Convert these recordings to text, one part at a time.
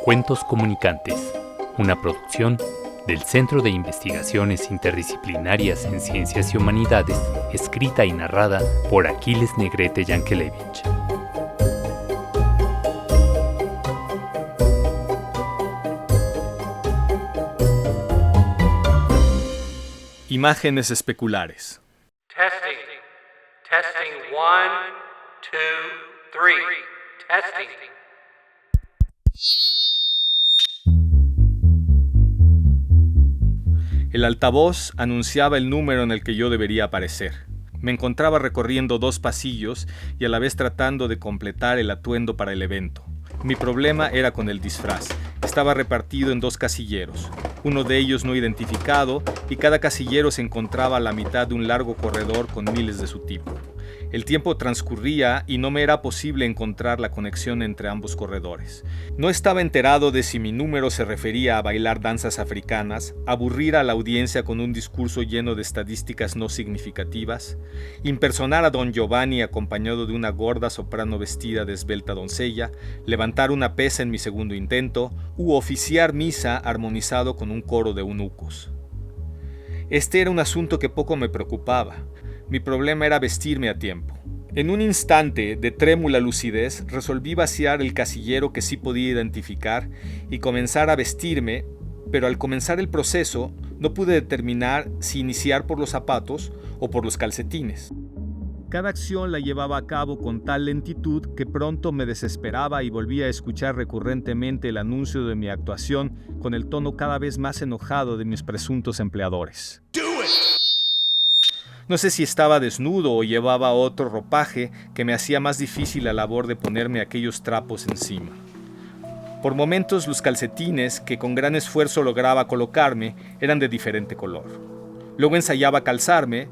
Cuentos Comunicantes, una producción del Centro de Investigaciones Interdisciplinarias en Ciencias y Humanidades, escrita y narrada por Aquiles Negrete Yankelevich. Imágenes especulares. Testing 1, 2, 3. Testing. El altavoz anunciaba el número en el que yo debería aparecer. Me encontraba recorriendo 2 pasillos y a la vez tratando de completar el atuendo para el evento. Mi problema era con el disfraz. Estaba repartido en 2 casilleros, uno de ellos no identificado, y cada casillero se encontraba a la mitad de un largo corredor con miles de su tipo. El tiempo transcurría y no me era posible encontrar la conexión entre ambos corredores. No estaba enterado de si mi número se refería a bailar danzas africanas, aburrir a la audiencia con un discurso lleno de estadísticas no significativas, impersonar a Don Giovanni acompañado de una gorda soprano vestida de esbelta doncella, levantar una pesa en mi segundo intento, u oficiar misa armonizado con un coro de eunucos. Este era un asunto que poco me preocupaba. Mi problema era vestirme a tiempo. En un instante de trémula lucidez resolví vaciar el casillero que sí podía identificar y comenzar a vestirme, pero al comenzar el proceso no pude determinar si iniciar por los zapatos o por los calcetines. Cada acción la llevaba a cabo con tal lentitud que pronto me desesperaba y volvía a escuchar recurrentemente el anuncio de mi actuación con el tono cada vez más enojado de mis presuntos empleadores. No sé si estaba desnudo o llevaba otro ropaje que me hacía más difícil la labor de ponerme aquellos trapos encima. Por momentos los calcetines, que con gran esfuerzo lograba colocarme, eran de diferente color. Luego ensayaba calzarme,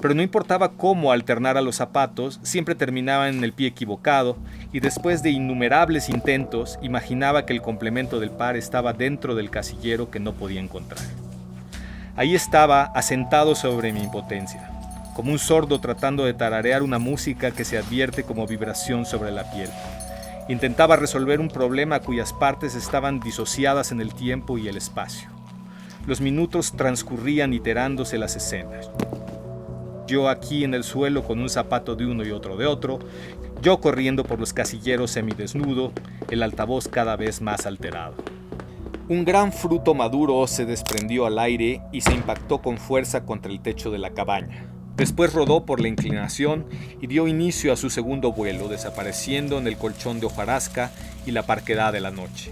pero no importaba cómo alternar a los zapatos, siempre terminaba en el pie equivocado, y después de innumerables intentos, imaginaba que el complemento del par estaba dentro del casillero que no podía encontrar. Ahí estaba, asentado sobre mi impotencia, como un sordo tratando de tararear una música que se advierte como vibración sobre la piel. Intentaba resolver un problema cuyas partes estaban disociadas en el tiempo y el espacio. Los minutos transcurrían iterándose las escenas. Yo aquí en el suelo con un zapato de uno y otro de otro, yo corriendo por los casilleros semidesnudo, el altavoz cada vez más alterado. Un gran fruto maduro se desprendió al aire y se impactó con fuerza contra el techo de la cabaña. Después rodó por la inclinación y dio inicio a su segundo vuelo, desapareciendo en el colchón de hojarasca y la parquedad de la noche.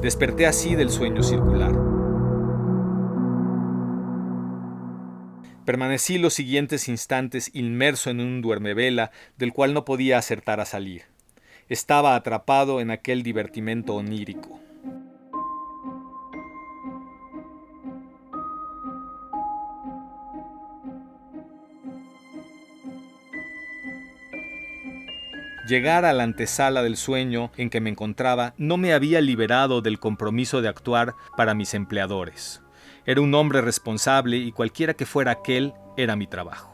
Desperté así del sueño circular. Permanecí los siguientes instantes inmerso en un duermevela del cual no podía acertar a salir. Estaba atrapado en aquel divertimento onírico. Llegar a la antesala del sueño en que me encontraba no me había liberado del compromiso de actuar para mis empleadores. Era un hombre responsable y cualquiera que fuera aquel, era mi trabajo.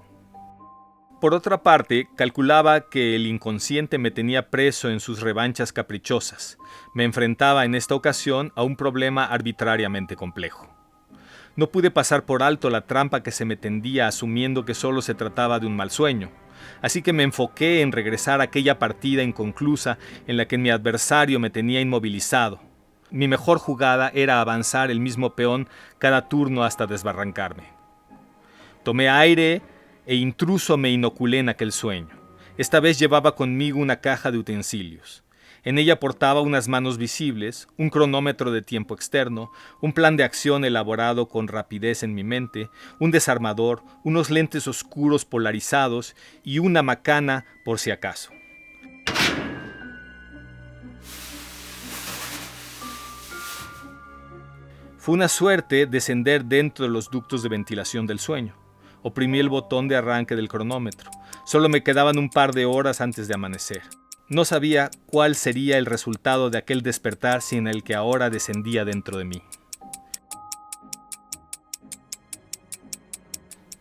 Por otra parte, calculaba que el inconsciente me tenía preso en sus revanchas caprichosas. Me enfrentaba en esta ocasión a un problema arbitrariamente complejo. No pude pasar por alto la trampa que se me tendía asumiendo que solo se trataba de un mal sueño. Así que me enfoqué en regresar a aquella partida inconclusa en la que mi adversario me tenía inmovilizado. Mi mejor jugada era avanzar el mismo peón cada turno hasta desbarrancarme. Tomé aire e intruso me inoculé en aquel sueño. Esta vez llevaba conmigo una caja de utensilios. En ella portaba unas manos visibles, un cronómetro de tiempo externo, un plan de acción elaborado con rapidez en mi mente, un desarmador, unos lentes oscuros polarizados y una macana por si acaso. Fue una suerte descender dentro de los ductos de ventilación del sueño. Oprimí el botón de arranque del cronómetro. Solo me quedaban un par de horas antes de amanecer. No sabía cuál sería el resultado de aquel despertar sin el que ahora descendía dentro de mí.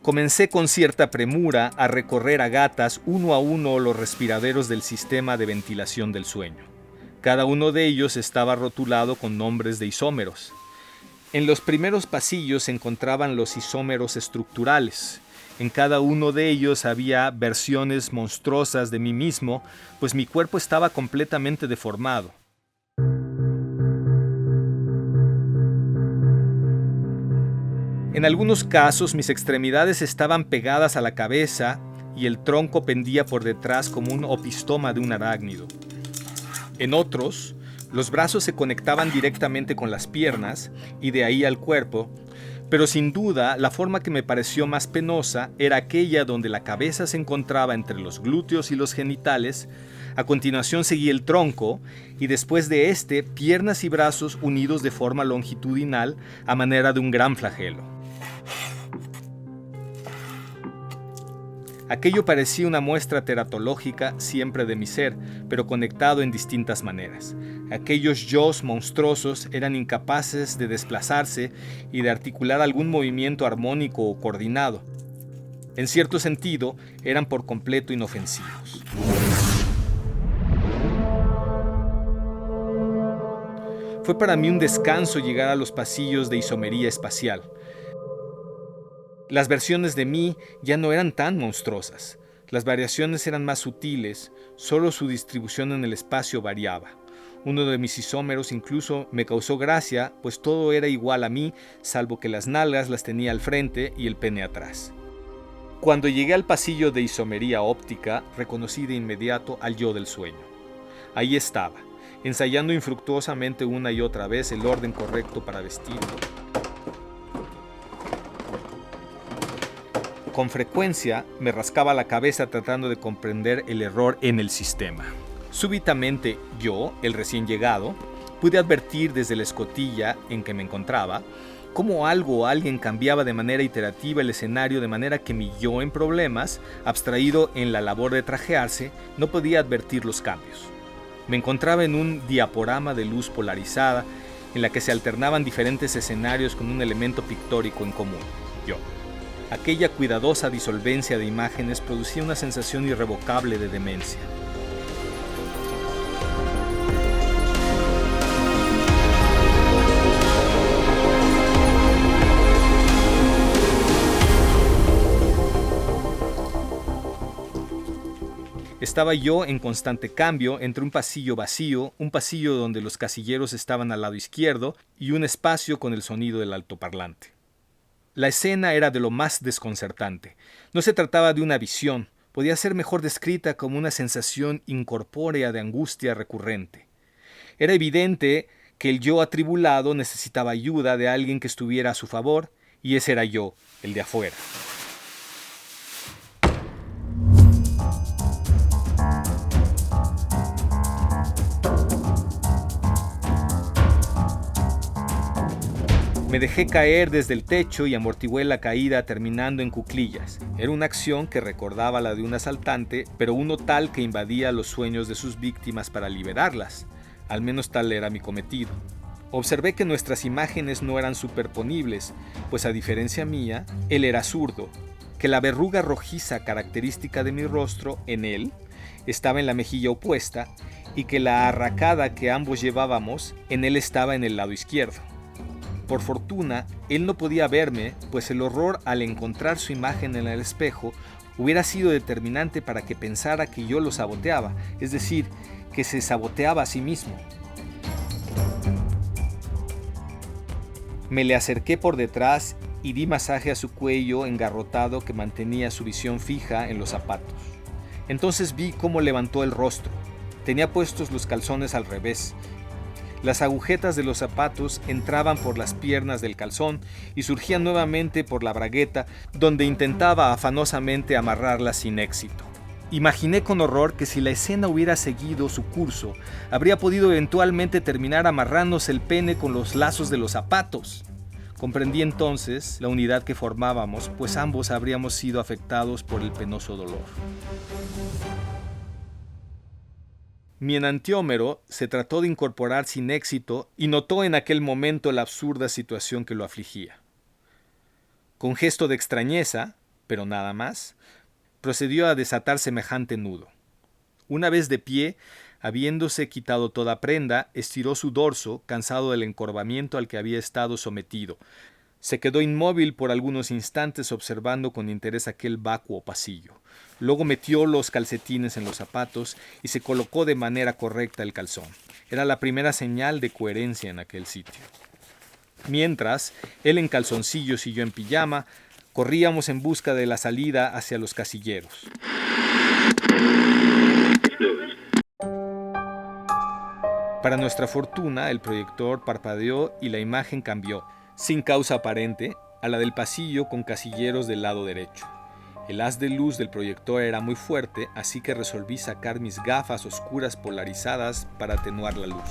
Comencé con cierta premura a recorrer a gatas uno a uno los respiraderos del sistema de ventilación del sueño. Cada uno de ellos estaba rotulado con nombres de isómeros. En los primeros pasillos se encontraban los isómeros estructurales. En cada uno de ellos había versiones monstruosas de mí mismo, pues mi cuerpo estaba completamente deformado. En algunos casos mis extremidades estaban pegadas a la cabeza y el tronco pendía por detrás como un opistoma de un arácnido. En otros, los brazos se conectaban directamente con las piernas y de ahí al cuerpo, pero sin duda la forma que me pareció más penosa era aquella donde la cabeza se encontraba entre los glúteos y los genitales, a continuación seguía el tronco y después de este piernas y brazos unidos de forma longitudinal a manera de un gran flagelo. Aquello parecía una muestra teratológica siempre de mi ser, pero conectado en distintas maneras. Aquellos yos monstruosos eran incapaces de desplazarse y de articular algún movimiento armónico o coordinado. En cierto sentido, eran por completo inofensivos. Fue para mí un descanso llegar a los pasillos de isomería espacial. Las versiones de mí ya no eran tan monstruosas. Las variaciones eran más sutiles, solo su distribución en el espacio variaba. Uno de mis isómeros incluso me causó gracia, pues todo era igual a mí, salvo que las nalgas las tenía al frente y el pene atrás. Cuando llegué al pasillo de isomería óptica, reconocí de inmediato al yo del sueño. Ahí estaba, ensayando infructuosamente una y otra vez el orden correcto para vestirlo. Con frecuencia me rascaba la cabeza tratando de comprender el error en el sistema. Súbitamente yo, el recién llegado, pude advertir desde la escotilla en que me encontraba cómo algo o alguien cambiaba de manera iterativa el escenario de manera que mi yo en problemas, abstraído en la labor de trajearse, no podía advertir los cambios. Me encontraba en un diaporama de luz polarizada en la que se alternaban diferentes escenarios con un elemento pictórico en común, yo. Aquella cuidadosa disolvencia de imágenes producía una sensación irrevocable de demencia. Estaba yo en constante cambio entre un pasillo vacío, un pasillo donde los casilleros estaban al lado izquierdo y un espacio con el sonido del altoparlante. La escena era de lo más desconcertante. No se trataba de una visión, podía ser mejor descrita como una sensación incorpórea de angustia recurrente. Era evidente que el yo atribulado necesitaba ayuda de alguien que estuviera a su favor, y ese era yo, el de afuera. Me dejé caer desde el techo y amortigué la caída terminando en cuclillas. Era una acción que recordaba la de un asaltante, pero uno tal que invadía los sueños de sus víctimas para liberarlas. Al menos tal era mi cometido. Observé que nuestras imágenes no eran superponibles, pues a diferencia mía, él era zurdo, que la verruga rojiza característica de mi rostro en él estaba en la mejilla opuesta y que la arracada que ambos llevábamos en él estaba en el lado izquierdo. Por fortuna, él no podía verme, pues el horror al encontrar su imagen en el espejo hubiera sido determinante para que pensara que yo lo saboteaba, es decir, que se saboteaba a sí mismo. Me le acerqué por detrás y di masaje a su cuello engarrotado que mantenía su visión fija en los zapatos. Entonces vi cómo levantó el rostro. Tenía puestos los calzones al revés. Las agujetas de los zapatos entraban por las piernas del calzón y surgían nuevamente por la bragueta, donde intentaba afanosamente amarrarlas sin éxito. Imaginé con horror que si la escena hubiera seguido su curso, habría podido eventualmente terminar amarrándose el pene con los lazos de los zapatos. Comprendí entonces la unidad que formábamos, pues ambos habríamos sido afectados por el penoso dolor. Mi enantiómero se trató de incorporar sin éxito y notó en aquel momento la absurda situación que lo afligía. Con gesto de extrañeza, pero nada más, procedió a desatar semejante nudo. Una vez de pie, Habiéndose quitado toda prenda, estiró su dorso, cansado del encorvamiento al que había estado sometido. Se quedó inmóvil por algunos instantes observando con interés aquel vacuo pasillo. Luego metió los calcetines en los zapatos y se colocó de manera correcta el calzón. Era la primera señal de coherencia en aquel sitio. Mientras, él en calzoncillos y yo en pijama, corríamos en busca de la salida hacia los casilleros. Para nuestra fortuna, el proyector parpadeó y la imagen cambió, sin causa aparente, a la del pasillo con casilleros del lado derecho. El haz de luz del proyector era muy fuerte, así que resolví sacar mis gafas oscuras polarizadas para atenuar la luz.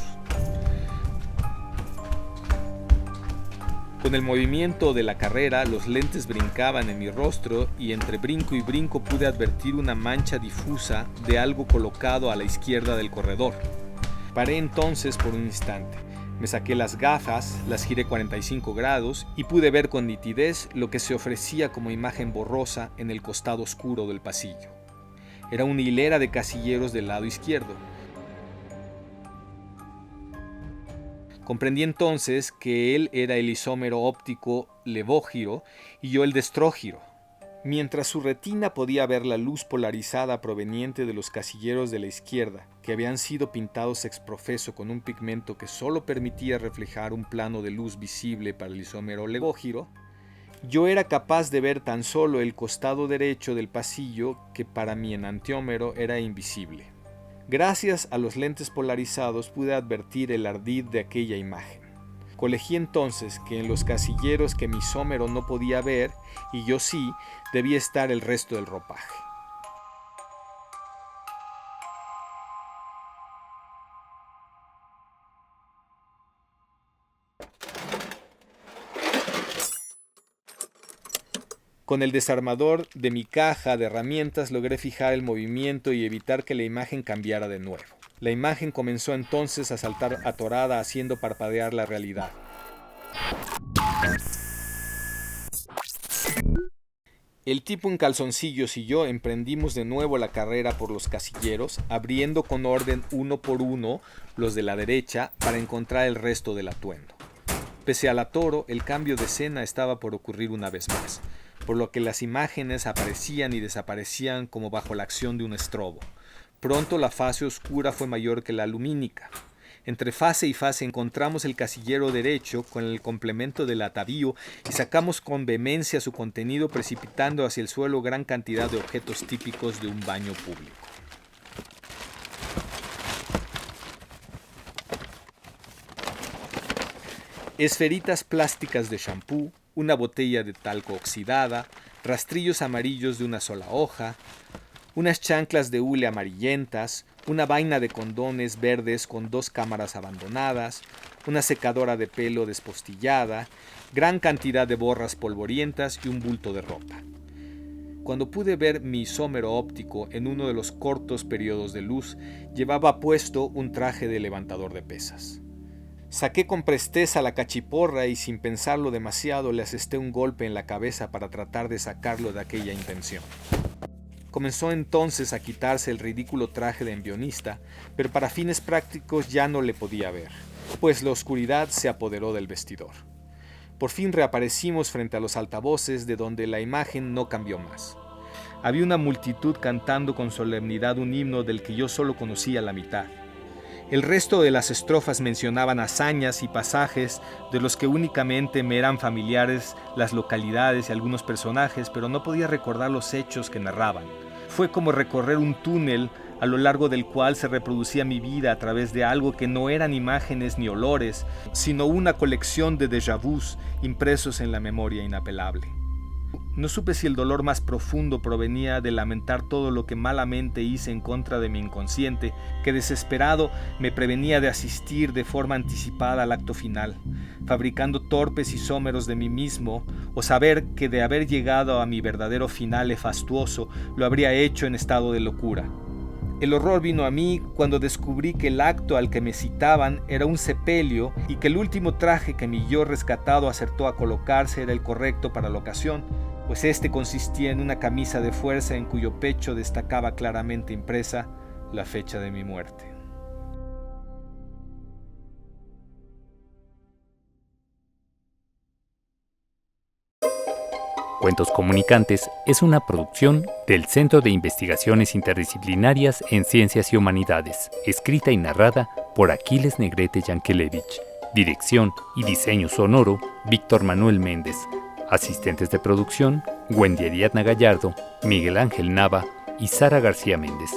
Con el movimiento de la carrera, los lentes brincaban en mi rostro y entre brinco y brinco pude advertir una mancha difusa de algo colocado a la izquierda del corredor. Paré entonces por un instante. Me saqué las gafas, las giré 45 grados y pude ver con nitidez lo que se ofrecía como imagen borrosa en el costado oscuro del pasillo. Era una hilera de casilleros del lado izquierdo. Comprendí entonces que él era el isómero óptico levógiro y yo el destrógiro. Mientras su retina podía ver la luz polarizada proveniente de los casilleros de la izquierda, que habían sido pintados ex profeso con un pigmento que solo permitía reflejar un plano de luz visible para el isómero levógiro, yo era capaz de ver tan solo el costado derecho del pasillo que para mi enantiómero era invisible. Gracias a los lentes polarizados pude advertir el ardid de aquella imagen. Colegí entonces que en los casilleros que mi isómero no podía ver, y yo sí, debía estar el resto del ropaje. Con el desarmador de mi caja de herramientas logré fijar el movimiento y evitar que la imagen cambiara de nuevo. La imagen comenzó entonces a saltar atorada, haciendo parpadear la realidad. El tipo en calzoncillos y yo emprendimos de nuevo la carrera por los casilleros, abriendo con orden uno por uno los de la derecha para encontrar el resto del atuendo. Pese al atoro, el cambio de escena estaba por ocurrir una vez más, por lo que las imágenes aparecían y desaparecían como bajo la acción de un estrobo. Pronto la fase oscura fue mayor que la lumínica. Entre fase y fase encontramos el casillero derecho con el complemento del atavío y sacamos con vehemencia su contenido, precipitando hacia el suelo gran cantidad de objetos típicos de un baño público. Esferitas plásticas de champú, una botella de talco oxidada, rastrillos amarillos de una sola hoja, unas chanclas de hule amarillentas, una vaina de condones verdes con 2 cámaras abandonadas, una secadora de pelo despostillada, gran cantidad de borras polvorientas y un bulto de ropa. Cuando pude ver mi isómero óptico en uno de los cortos periodos de luz, llevaba puesto un traje de levantador de pesas. Saqué con presteza la cachiporra y sin pensarlo demasiado le asesté un golpe en la cabeza para tratar de sacarlo de aquella intención. Comenzó entonces a quitarse el ridículo traje de envionista, pero para fines prácticos ya no le podía ver, pues la oscuridad se apoderó del vestidor. Por fin reaparecimos frente a los altavoces, de donde la imagen no cambió más. Había una multitud cantando con solemnidad un himno del que yo solo conocía la mitad. El resto de las estrofas mencionaban hazañas y pasajes de los que únicamente me eran familiares las localidades y algunos personajes, pero no podía recordar los hechos que narraban. Fue como recorrer un túnel a lo largo del cual se reproducía mi vida a través de algo que no eran imágenes ni olores, sino una colección de déjà vus impresos en la memoria inapelable. No supe si el dolor más profundo provenía de lamentar todo lo que malamente hice en contra de mi inconsciente, que desesperado me prevenía de asistir de forma anticipada al acto final, fabricando torpes isómeros de mí mismo, o saber que de haber llegado a mi verdadero final fastuoso, lo habría hecho en estado de locura. El horror vino a mí cuando descubrí que el acto al que me citaban era un sepelio y que el último traje que mi yo rescatado acertó a colocarse era el correcto para la ocasión, pues este consistía en una camisa de fuerza en cuyo pecho destacaba claramente impresa la fecha de mi muerte. Cuentos Comunicantes es una producción del Centro de Investigaciones Interdisciplinarias en Ciencias y Humanidades, escrita y narrada por Aquiles Negrete Yankelevich. Dirección y diseño sonoro, Víctor Manuel Méndez. Asistentes de producción, Wendy Ariadna Gallardo, Miguel Ángel Nava y Sara García Méndez.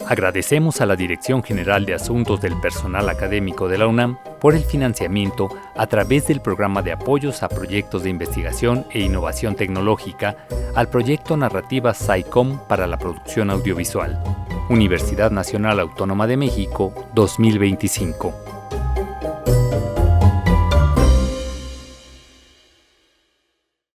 Agradecemos a la Dirección General de Asuntos del Personal Académico de la UNAM por el financiamiento a través del Programa de Apoyos a Proyectos de Investigación e Innovación Tecnológica al proyecto Narrativa SciComm para la Producción Audiovisual. Universidad Nacional Autónoma de México 2025.